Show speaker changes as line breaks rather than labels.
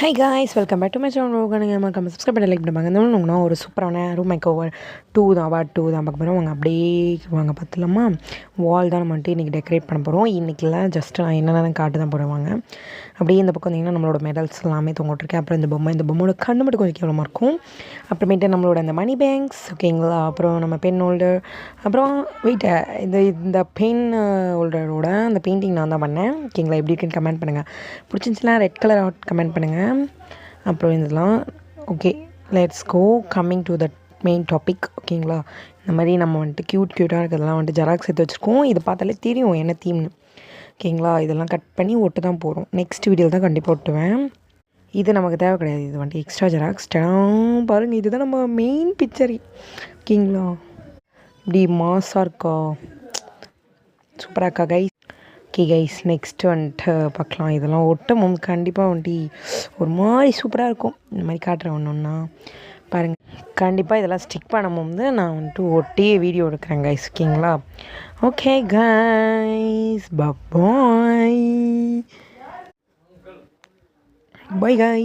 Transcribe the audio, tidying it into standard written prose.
High guys welcome back to my channel. நீங்கள் நம்ம subscribe பண்ணி லைக் பண்ணுவாங்க. இந்த ஒரு சூப்பரான ரூம் மேக் ஓவர் 2 தான் பார்க்க போகிறோம். வாங்க அப்படியே வாங்க பார்த்துலாமா. வால் தான் நம்ம வந்துட்டு இன்றைக்கி டெக்கரேட் பண்ண போகிறோம். இன்றைக்கிலாம் ஜஸ்ட் நான் என்னென்ன காட்டு தான் போடுவாங்க. அப்படியே இந்த பக்கம் வந்திங்கன்னா நம்மளோட மெடல்ஸ் எல்லாமே தொங்கிட்டுருக்கேன். அப்புறம் இந்த பொம்மையோட கண்ணு மட்டும் கொஞ்சம் கேவலமாக இருக்கும். அப்புறமேட்டு நம்மளோட இந்த மணி பேங்க்ஸ் ஓகேங்களா. அப்புறம் நம்ம பென் ஹோல்டர். அப்புறம் வெயிட் இந்த பென் ஹோல்டரோட அந்த பெயிண்டிங் நான் தான் பண்ணேன் ஓகேங்களா. எப்படி இருக்குன்னு கமெண்ட் பண்ணுங்கள். பிடிச்சிருந்துச்சுன்னா ரெட் கலர் அவுட் கமெண்ட் பண்ணுங்கள். அப்புறம் இதெல்லாம் okay. Let's go coming to that main topic ஓகேங்களா. இந்த மாதிரி நம்ம வந்துட்டு க்யூட்டாக இருக்கிறதெல்லாம் வந்துட்டு ஜெராக்ஸ் எடுத்து வச்சுருக்கோம். இது பார்த்தாலே தெரியும் என்ன தீம்னு ஓகேங்களா. இதெல்லாம் கட் பண்ணி ஒட்டு தான் போகிறோம். நெக்ஸ்ட் வீடியோவில் தான் கண்டிப்பாக ஒட்டுவேன். இது நமக்கு தேவை கிடையாது. இது வந்துட்டு எக்ஸ்ட்ரா ஜெராக்ஸ் பாருங்கள். இதுதான் நம்ம மெயின் பிக்சர் ஓகேங்களா. இப்படி மாஸாக இருக்கா, சூப்பராக இருக்கா கைஸ். ஓகே கைஸ், நெக்ஸ்ட்டு வந்துட்டு பார்க்கலாம். இதெல்லாம் ஒட்டும் கண்டிப்பாக வந்துட்டு ஒரு மாதிரி சூப்பராக இருக்கும். இந்த மாதிரி காட்டுறேன் ஒன்று ஒன்றா பாருங்கள். கண்டிப்பாக இதெல்லாம் ஸ்டிக் பண்ணும்போது நான் வந்துட்டு ஒட்டி வீடியோ எடுக்கிறேன் கைஸ் ஓகேங்களா. ஓகே கைஸ், பாய் பாய் கைஸ்.